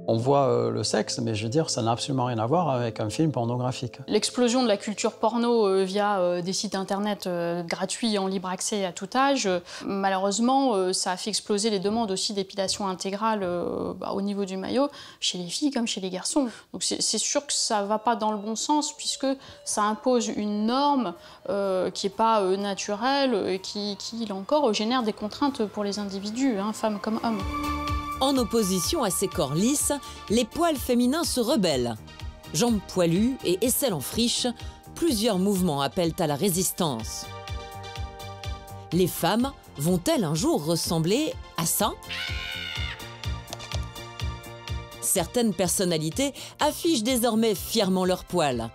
On voit le sexe, mais je veux dire, ça n'a absolument rien à voir avec un film pornographique. L'explosion de la culture porno via des sites internet gratuits en libre accès à tout âge, malheureusement, ça a fait exploser les demandes aussi d'épilation intégrale au niveau du maillot, chez les filles comme chez les garçons. Donc c'est sûr que ça ne va pas dans le bon sens, puisque ça impose une norme qui n'est pas naturelle et qui, là encore, génère des contraintes pour les individus, hein, femmes comme hommes. En opposition à ces corps lisses, les poils féminins se rebellent. Jambes poilues et aisselles en friche, plusieurs mouvements appellent à la résistance. Les femmes vont-elles un jour ressembler à ça? Certaines personnalités affichent désormais fièrement leurs poils.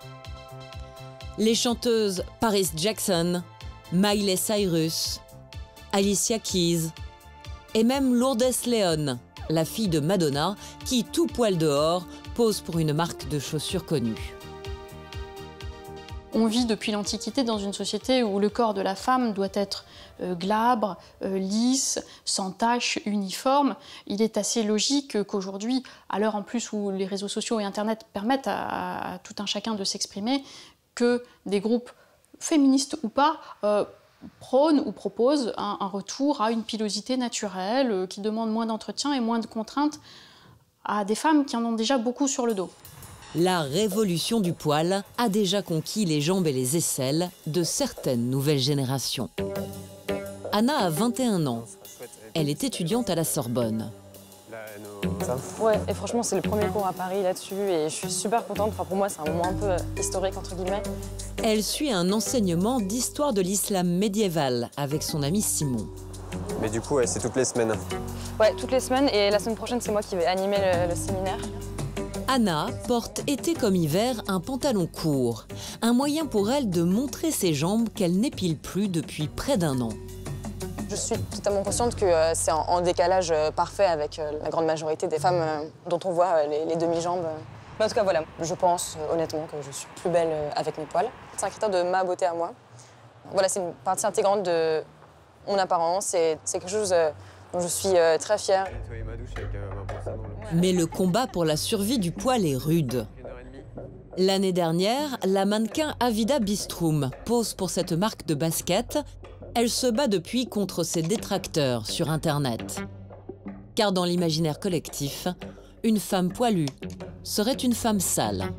Les chanteuses Paris Jackson, Miley Cyrus, Alicia Keys et même Lourdes León, la fille de Madonna, qui, tout poil dehors, pose pour une marque de chaussures connue. On vit depuis l'Antiquité dans une société où le corps de la femme doit être glabre, lisse, sans taches, uniforme. Il est assez logique qu'aujourd'hui, à l'heure en plus où les réseaux sociaux et Internet permettent à tout un chacun de s'exprimer, que des groupes féministes ou pas prône ou propose un retour à une pilosité naturelle qui demande moins d'entretien et moins de contraintes à des femmes qui en ont déjà beaucoup sur le dos. La révolution du poil a déjà conquis les jambes et les aisselles de certaines nouvelles générations. Anna a 21 ans. Elle est étudiante à la Sorbonne. Ouais, et franchement, c'est le premier cours à Paris là-dessus et je suis super contente. Enfin, pour moi, c'est un moment un peu historique, entre guillemets. Elle suit un enseignement d'histoire de l'islam médiéval avec son ami Simon. Mais du coup, ouais, c'est toutes les semaines. Ouais, toutes les semaines et la semaine prochaine, c'est moi qui vais animer le séminaire. Anna porte été comme hiver un pantalon court, un moyen pour elle de montrer ses jambes qu'elle n'épile plus depuis près d'1 an. Je suis totalement consciente que c'est en décalage parfait avec la grande majorité des femmes dont on voit les demi-jambes. Mais en tout cas, voilà, je pense honnêtement que je suis plus belle avec mes poils. C'est un critère de ma beauté à moi. Voilà, c'est une partie intégrante de mon apparence et c'est quelque chose dont je suis très fière. Mais le combat pour la survie du poil est rude. L'année dernière, la mannequin Avida Bistrum pose pour cette marque de basket. Elle se bat depuis contre ses détracteurs sur Internet. Car dans l'imaginaire collectif, une femme poilue serait une femme sale.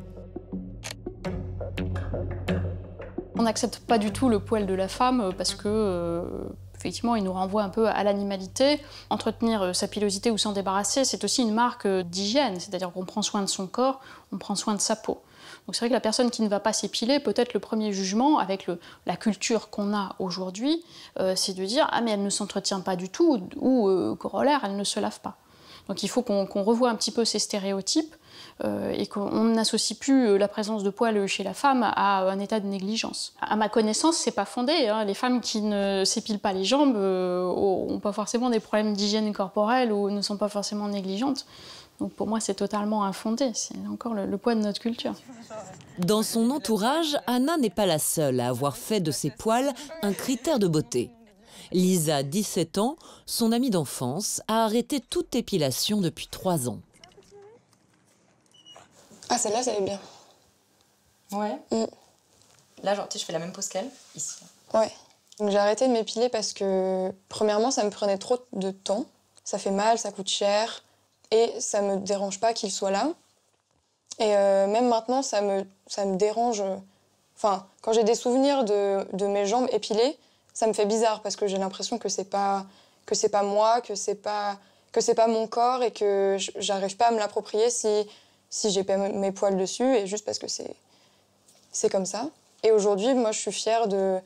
On n'accepte pas du tout le poil de la femme parce que, effectivement, il nous renvoie un peu à l'animalité. Entretenir sa pilosité ou s'en débarrasser, c'est aussi une marque d'hygiène, c'est-à-dire qu'on prend soin de son corps, on prend soin de sa peau. Donc c'est vrai que la personne qui ne va pas s'épiler, peut-être le premier jugement, avec la culture qu'on a aujourd'hui, c'est de dire « Ah mais elle ne s'entretient pas du tout » ou corollaire, elle ne se lave pas. Donc il faut qu'on revoie un petit peu ces stéréotypes et qu'on n'associe plus la présence de poils chez la femme à un état de négligence. À ma connaissance, c'est pas fondé, hein. Les femmes qui ne s'épilent pas les jambes n'ont pas forcément des problèmes d'hygiène corporelle ou ne sont pas forcément négligentes. Donc pour moi, c'est totalement infondé. C'est encore le poids de notre culture. Dans son entourage, Anna n'est pas la seule à avoir fait de ses poils un critère de beauté. Lisa, 17 ans, son amie d'enfance, a arrêté toute épilation depuis 3 ans. Ah, celle-là, ça allait bien. Ouais. Là, genre, tu sais, je fais la même pose qu'elle, ici. Ouais. Donc j'ai arrêté de m'épiler parce que, premièrement, ça me prenait trop de temps. Ça fait mal, ça coûte cher. Et ça me dérange pas qu'il soit là. Et même maintenant, ça me dérange. Enfin, quand j'ai des souvenirs de mes jambes épilées, ça me fait bizarre parce que j'ai l'impression que c'est pas moi, que c'est pas mon corps et que j'arrive pas à me l'approprier si j'ai pas mes poils dessus et juste parce que c'est comme ça. Et aujourd'hui, moi, je suis fière de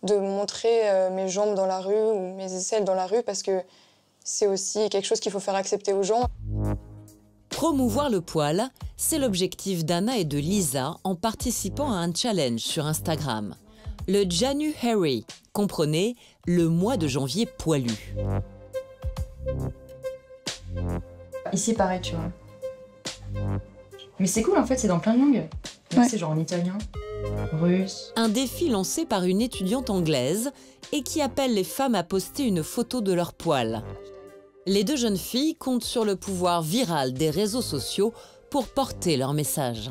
montrer mes jambes dans la rue ou mes aisselles dans la rue parce que c'est aussi quelque chose qu'il faut faire accepter aux gens. Promouvoir le poil, c'est l'objectif d'Anna et de Lisa en participant à un challenge sur Instagram. Le January, comprenez, le mois de janvier poilu. Ici, pareil, tu vois. Mais c'est cool, en fait, c'est dans plein de langues. Ouais. C'est genre en italien, russe. Un défi lancé par une étudiante anglaise et qui appelle les femmes à poster une photo de leurs poils. Les 2 jeunes filles comptent sur le pouvoir viral des réseaux sociaux pour porter leur message.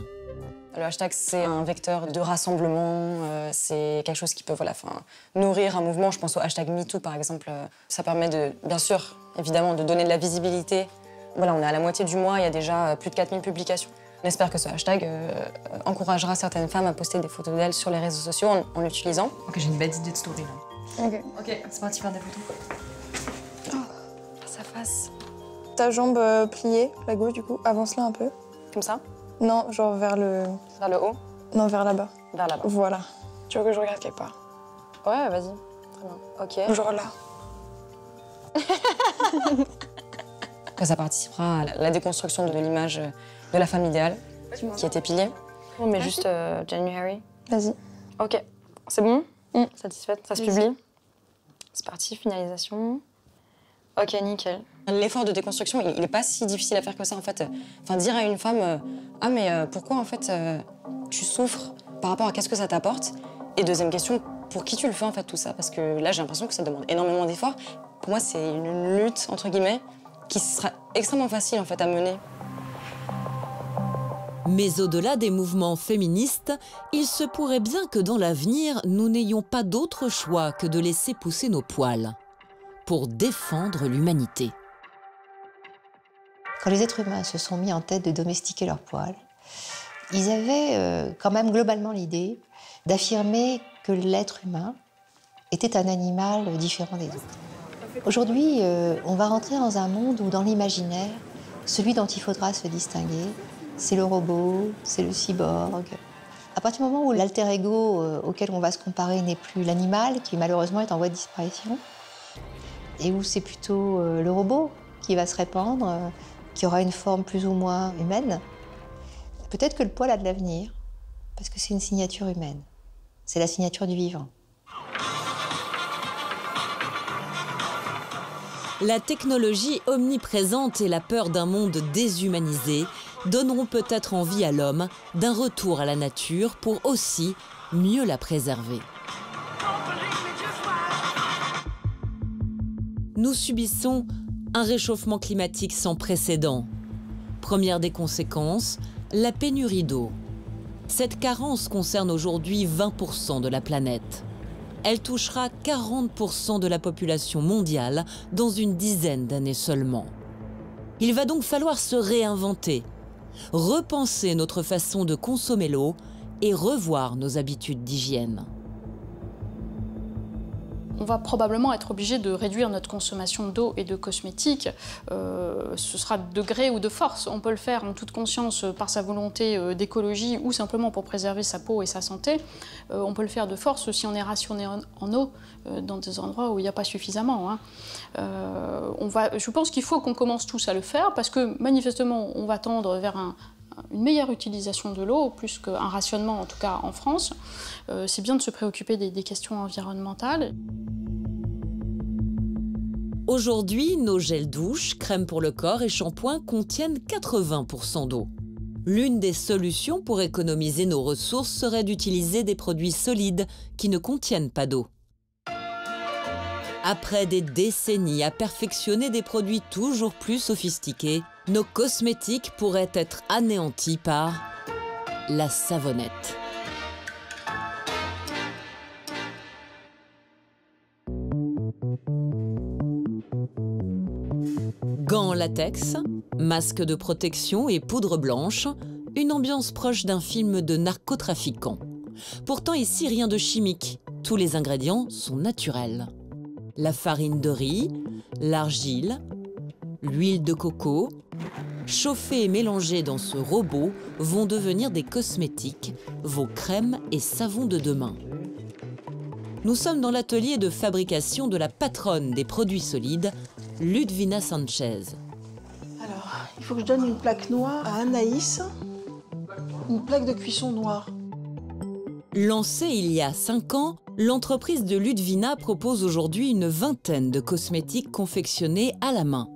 Le hashtag, c'est un vecteur de rassemblement, c'est quelque chose qui peut nourrir un mouvement. Je pense au hashtag MeToo, par exemple. Ça permet bien sûr, évidemment, de donner de la visibilité. Voilà, on est à la moitié du mois, il y a déjà plus de 4000 publications. On espère que ce hashtag encouragera certaines femmes à poster des photos d'elles sur les réseaux sociaux en l'utilisant. Ok, j'ai une belle idée de story, là. Ok, c'est parti faire des photos. Face à face. Ta jambe pliée, la gauche, du coup, avance-la un peu. Comme ça? Non, genre vers le... Vers le haut? Non, vers là-bas. Vers là-bas. Voilà. Tu veux que je regarde quelque part? Ouais, vas-y. Très bien. Ok. Genre là. Ça participera à la déconstruction de l'image de la femme idéale, qui est épilée. On met juste January. Vas-y. Ok. C'est bon? Satisfaite? Ça se publie? C'est parti, finalisation. Ok, nickel. L'effort de déconstruction, il n'est pas si difficile à faire que ça, en fait. Enfin, dire à une femme, ah, mais pourquoi, en fait, tu souffres par rapport à qu'est-ce que ça t'apporte? Et deuxième question, pour qui tu le fais, en fait, tout ça? Parce que là, j'ai l'impression que ça demande énormément d'efforts. Pour moi, c'est une lutte, entre guillemets, qui sera extrêmement facile, en fait, à mener. Mais au-delà des mouvements féministes, il se pourrait bien que dans l'avenir, nous n'ayons pas d'autre choix que de laisser pousser nos poils pour défendre l'humanité. Quand les êtres humains se sont mis en tête de domestiquer leurs poils, Ils avaient quand même globalement l'idée d'affirmer que l'être humain était un animal différent des autres. Aujourd'hui, on va rentrer dans un monde où, dans l'imaginaire, celui dont il faudra se distinguer, c'est le robot, c'est le cyborg. À partir du moment où l'alter ego auquel on va se comparer n'est plus l'animal, qui malheureusement est en voie de disparition, et où c'est plutôt le robot qui va se répandre, qui aura une forme plus ou moins humaine, peut-être que le poil a de l'avenir, parce que c'est une signature humaine. C'est la signature du vivant. La technologie omniprésente et la peur d'un monde déshumanisé donneront peut-être envie à l'homme d'un retour à la nature pour aussi mieux la préserver. Nous subissons un réchauffement climatique sans précédent. Première des conséquences, la pénurie d'eau. Cette carence concerne aujourd'hui 20% de la planète. Elle touchera 40% de la population mondiale dans une dizaine d'années seulement. Il va donc falloir se réinventer, repenser notre façon de consommer l'eau et revoir nos habitudes d'hygiène. On va probablement être obligé de réduire notre consommation d'eau et de cosmétiques. Ce sera de gré ou de force. On peut le faire en toute conscience par sa volonté d'écologie ou simplement pour préserver sa peau et sa santé. On peut le faire de force si on est rationné en eau dans des endroits où il n'y a pas suffisamment. Je pense qu'il faut qu'on commence tous à le faire parce que manifestement on va tendre vers une meilleure utilisation de l'eau, plus qu'un rationnement en tout cas en France. C'est bien de se préoccuper des questions environnementales. Aujourd'hui, nos gels douche, crème pour le corps et shampoing contiennent 80% d'eau. L'une des solutions pour économiser nos ressources serait d'utiliser des produits solides qui ne contiennent pas d'eau. Après des décennies à perfectionner des produits toujours plus sophistiqués, nos cosmétiques pourraient être anéantis par la savonnette. Gants en latex, masques de protection et poudre blanche, une ambiance proche d'un film de narcotrafiquants. Pourtant ici, rien de chimique, tous les ingrédients sont naturels. La farine de riz, l'argile, l'huile de coco, chauffés et mélangés dans ce robot, vont devenir des cosmétiques, vos crèmes et savons de demain. Nous sommes dans l'atelier de fabrication de la patronne des produits solides, Ludvina Sanchez. Alors, il faut que je donne une plaque noire à Anaïs, une plaque de cuisson noire. Lancée il y a 5 ans, l'entreprise de Ludvina propose aujourd'hui une vingtaine de cosmétiques confectionnés à la main.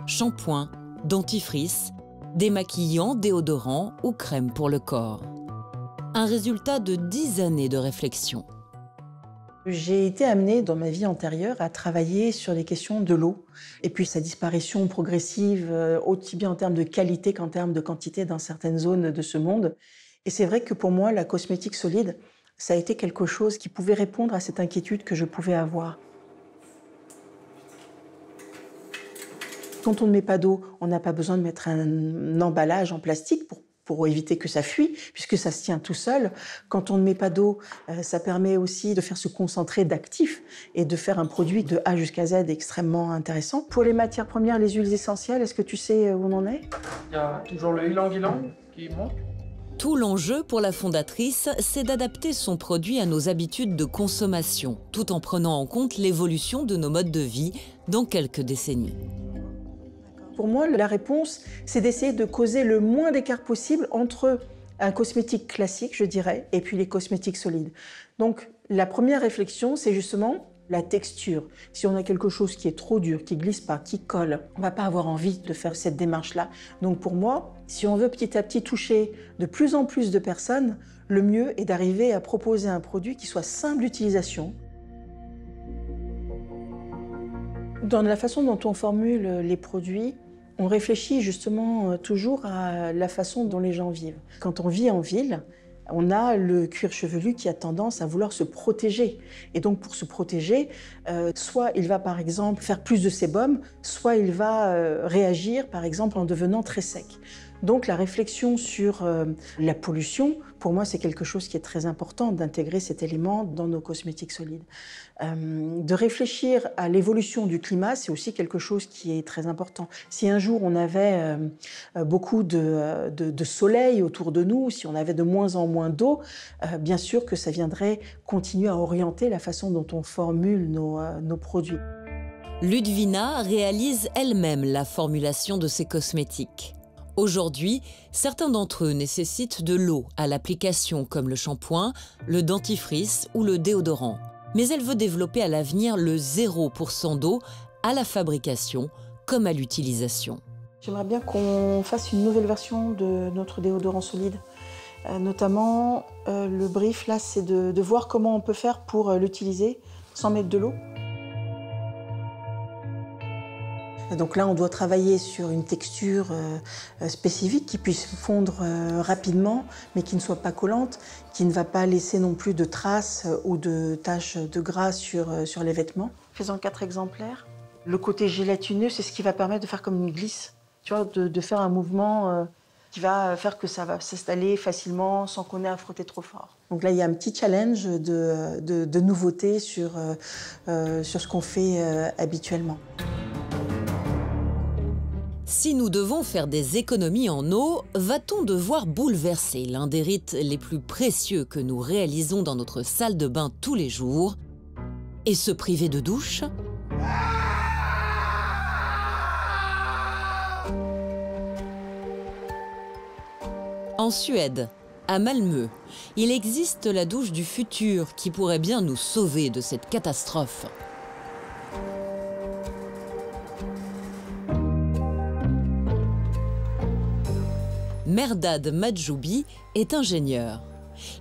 Shampoing, dentifrice, démaquillants, déodorants ou crème pour le corps. Un résultat de 10 années de réflexion. J'ai été amenée dans ma vie antérieure à travailler sur les questions de l'eau et puis sa disparition progressive, aussi bien en termes de qualité qu'en termes de quantité dans certaines zones de ce monde. Et c'est vrai que pour moi, la cosmétique solide, ça a été quelque chose qui pouvait répondre à cette inquiétude que je pouvais avoir. Quand on ne met pas d'eau, on n'a pas besoin de mettre un emballage en plastique pour éviter que ça fuit, puisque ça se tient tout seul. Quand on ne met pas d'eau, ça permet aussi de faire se concentrer d'actifs et de faire un produit de A jusqu'à Z extrêmement intéressant. Pour les matières premières, les huiles essentielles, est-ce que tu sais où on en est? Il y a toujours le ylang-ylang qui manque. Tout l'enjeu pour la fondatrice, c'est d'adapter son produit à nos habitudes de consommation, tout en prenant en compte l'évolution de nos modes de vie dans quelques décennies. Pour moi, la réponse, c'est d'essayer de causer le moins d'écart possible entre un cosmétique classique, je dirais, et puis les cosmétiques solides. Donc, la première réflexion, c'est justement la texture. Si on a quelque chose qui est trop dur, qui glisse pas, qui colle, on va pas avoir envie de faire cette démarche-là. Donc pour moi, si on veut petit à petit toucher de plus en plus de personnes, le mieux est d'arriver à proposer un produit qui soit simple d'utilisation. Dans la façon dont on formule les produits, on réfléchit justement toujours à la façon dont les gens vivent. Quand on vit en ville, on a le cuir chevelu qui a tendance à vouloir se protéger. Et donc pour se protéger, soit il va par exemple faire plus de sébum, soit il va réagir par exemple en devenant très sec. Donc la réflexion sur la pollution, pour moi, c'est quelque chose qui est très important d'intégrer cet élément dans nos cosmétiques solides. De réfléchir à l'évolution du climat, c'est aussi quelque chose qui est très important. Si un jour on avait beaucoup de soleil autour de nous, si on avait de moins en moins d'eau, bien sûr que ça viendrait continuer à orienter la façon dont on formule nos produits. Ludvina réalise elle-même la formulation de ses cosmétiques. Aujourd'hui, certains d'entre eux nécessitent de l'eau à l'application, comme le shampoing, le dentifrice ou le déodorant. Mais elle veut développer à l'avenir le 0% d'eau à la fabrication comme à l'utilisation. J'aimerais bien qu'on fasse une nouvelle version de notre déodorant solide. Notamment, le brief, là, c'est de voir comment on peut faire pour l'utiliser sans mettre de l'eau. Donc là, on doit travailler sur une texture spécifique qui puisse fondre rapidement, mais qui ne soit pas collante, qui ne va pas laisser non plus de traces ou de taches de gras sur les vêtements. Faisons 4 exemplaires. Le côté gélatineux, c'est ce qui va permettre de faire comme une glisse, tu vois, de faire un mouvement qui va faire que ça va s'installer facilement sans qu'on ait à frotter trop fort. Donc là, il y a un petit challenge de nouveauté sur ce qu'on fait habituellement. Si nous devons faire des économies en eau, va-t-on devoir bouleverser l'un des rites les plus précieux que nous réalisons dans notre salle de bain tous les jours et se priver de douche ? En Suède, à Malmö, il existe la douche du futur qui pourrait bien nous sauver de cette catastrophe. Mehrdad Mahjoubi est ingénieur.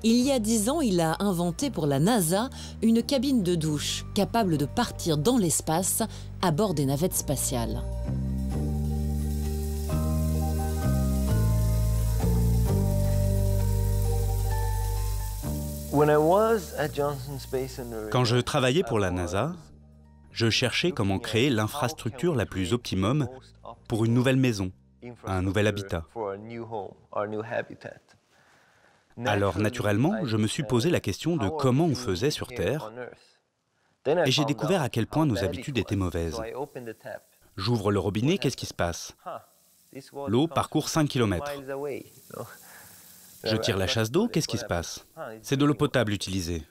Il y a 10 ans, il a inventé pour la NASA une cabine de douche capable de partir dans l'espace à bord des navettes spatiales. Quand je travaillais pour la NASA, je cherchais comment créer l'infrastructure la plus optimum pour une nouvelle maison, un nouvel habitat. Alors naturellement, je me suis posé la question de comment on faisait sur Terre, et j'ai découvert à quel point nos habitudes étaient mauvaises. J'ouvre le robinet, qu'est-ce qui se passe? L'eau parcourt 5 km. Je tire la chasse d'eau, qu'est-ce qui se passe? C'est de l'eau potable utilisée.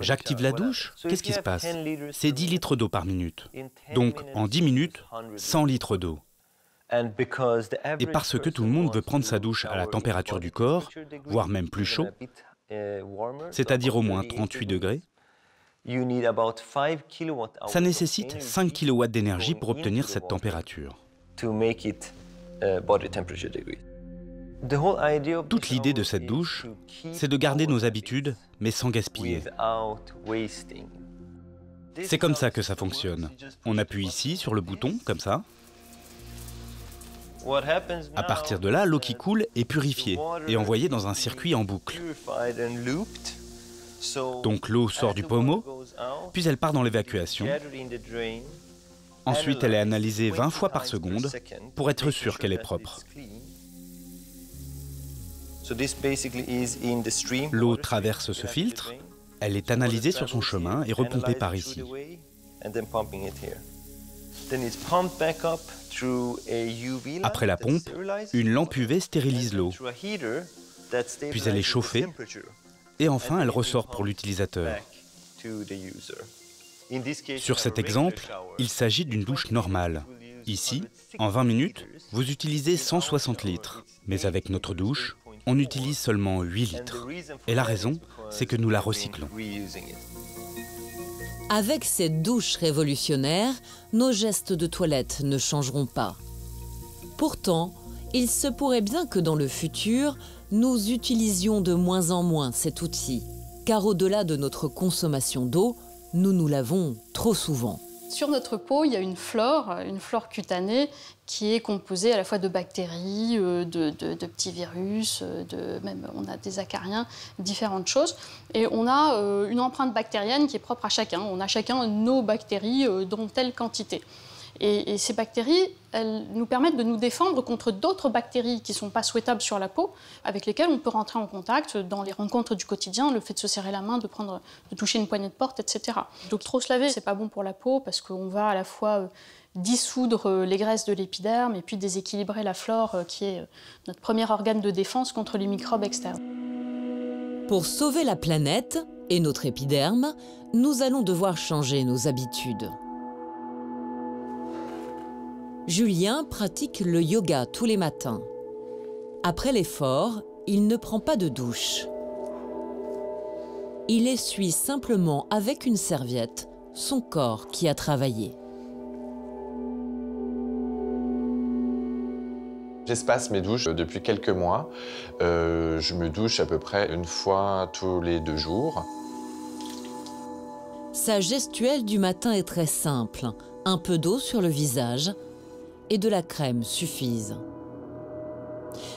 J'active la douche, qu'est-ce qui se passe? C'est 10 litres d'eau par minute. Donc en 10 minutes, 100 litres d'eau. Et parce que tout le monde veut prendre sa douche à la température du corps, voire même plus chaud, c'est-à-dire au moins 38 degrés, ça nécessite 5 kW d'énergie pour obtenir cette température. Toute l'idée de cette douche, c'est de garder nos habitudes, mais sans gaspiller. C'est comme ça que ça fonctionne. On appuie ici sur le bouton, comme ça. À partir de là, l'eau qui coule est purifiée et envoyée dans un circuit en boucle. Donc l'eau sort du pommeau, puis elle part dans l'évacuation. Ensuite, elle est analysée 20 fois par seconde pour être sûre qu'elle est propre. L'eau traverse ce filtre, elle est analysée sur son chemin et repompée par ici. Après la pompe, une lampe UV stérilise l'eau, puis elle est chauffée, et enfin elle ressort pour l'utilisateur. Sur cet exemple, il s'agit d'une douche normale. Ici, en 20 minutes, vous utilisez 160 litres, mais avec notre douche, on utilise seulement 8 litres. Et la raison, c'est que nous la recyclons. Avec cette douche révolutionnaire, nos gestes de toilette ne changeront pas. Pourtant, il se pourrait bien que dans le futur, nous utilisions de moins en moins cet outil, car au-delà de notre consommation d'eau, nous nous lavons trop souvent. Sur notre peau, il y a une flore cutanée qui est composée à la fois de bactéries, de petits virus, même on a des acariens, différentes choses. Et on a une empreinte bactérienne qui est propre à chacun. On a chacun nos bactéries dans telle quantité. Et ces bactéries, elles nous permettent de nous défendre contre d'autres bactéries qui ne sont pas souhaitables sur la peau, avec lesquelles on peut rentrer en contact dans les rencontres du quotidien, le fait de se serrer la main, de toucher une poignée de porte, etc. Donc trop se laver, c'est pas bon pour la peau parce qu'on va à la fois dissoudre les graisses de l'épiderme et puis déséquilibrer la flore qui est notre premier organe de défense contre les microbes externes. Pour sauver la planète et notre épiderme, nous allons devoir changer nos habitudes. Julien pratique le yoga tous les matins. Après l'effort, il ne prend pas de douche. Il essuie simplement avec une serviette son corps qui a travaillé. J'espace mes douches depuis quelques mois. Je me douche à peu près une fois tous les 2 jours. Sa gestuelle du matin est très simple. Un peu d'eau sur le visage et de la crème suffisent.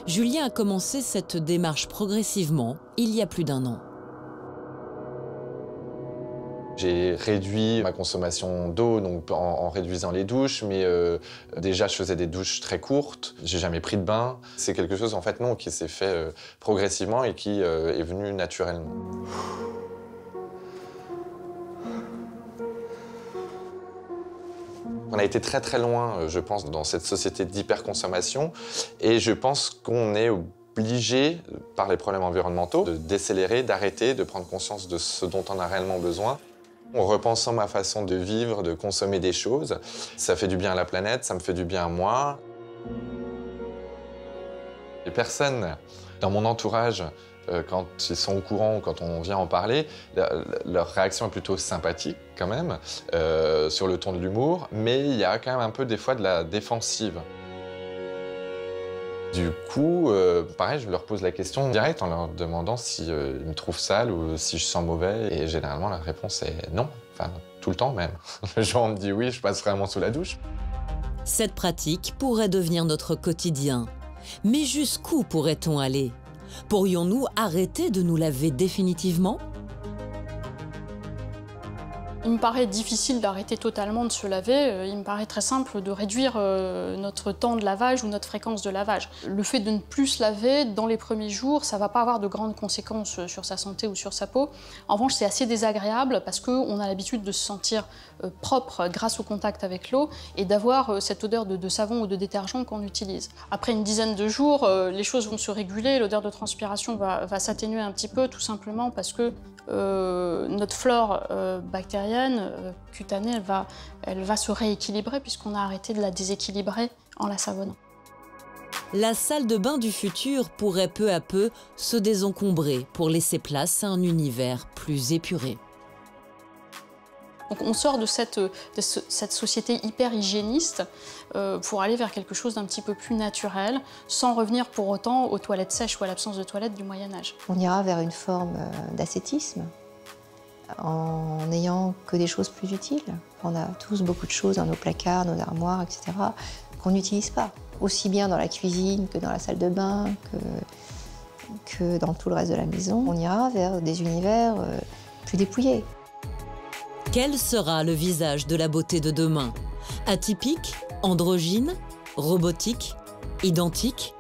Julien a commencé cette démarche progressivement il y a plus d'1 an. J'ai réduit ma consommation d'eau donc en réduisant les douches, mais déjà je faisais des douches très courtes. J'ai jamais pris de bain. C'est quelque chose en fait non qui s'est fait progressivement et qui est venu naturellement. On a été très très loin, je pense, dans cette société d'hyperconsommation, et je pense qu'on est obligé, par les problèmes environnementaux, de décélérer, d'arrêter, de prendre conscience de ce dont on a réellement besoin. En repensant ma façon de vivre, de consommer des choses, ça fait du bien à la planète, ça me fait du bien à moi. Les personnes dans mon entourage, quand ils sont au courant, quand on vient en parler, leur réaction est plutôt sympathique quand même, sur le ton de l'humour, mais il y a quand même un peu des fois de la défensive. Du coup, pareil, je leur pose la question direct en leur demandant si ils me trouvent sale ou si je sens mauvais. Et généralement, la réponse est non, enfin tout le temps même. Le jour, on me dit oui, je passe vraiment sous la douche. Cette pratique pourrait devenir notre quotidien. Mais jusqu'où pourrait-on aller? Pourrions-nous arrêter de nous laver définitivement? Il me paraît difficile d'arrêter totalement de se laver. Il me paraît très simple de réduire notre temps de lavage ou notre fréquence de lavage. Le fait de ne plus se laver dans les premiers jours, ça ne va pas avoir de grandes conséquences sur sa santé ou sur sa peau. En revanche, c'est assez désagréable parce qu'on a l'habitude de se sentir propre grâce au contact avec l'eau et d'avoir cette odeur de savon ou de détergent qu'on utilise. Après une dizaine de jours, les choses vont se réguler, l'odeur de transpiration va s'atténuer un petit peu, tout simplement parce que notre flore bactérienne, cutanée, elle va se rééquilibrer puisqu'on a arrêté de la déséquilibrer en la savonnant. La salle de bain du futur pourrait peu à peu se désencombrer pour laisser place à un univers plus épuré. Donc on sort de cette société hyper hygiéniste pour aller vers quelque chose d'un petit peu plus naturel, sans revenir pour autant aux toilettes sèches ou à l'absence de toilettes du Moyen-Âge. On ira vers une forme d'ascétisme, en n'ayant que des choses plus utiles. On a tous beaucoup de choses dans nos placards, nos armoires, etc., qu'on n'utilise pas. Aussi bien dans la cuisine que dans la salle de bain, que dans tout le reste de la maison. On ira vers des univers plus dépouillés. Quel sera le visage de la beauté de demain? Atypique, androgyne, robotique, identique?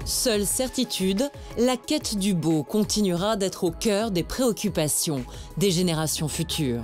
Seule certitude, la quête du beau continuera d'être au cœur des préoccupations des générations futures.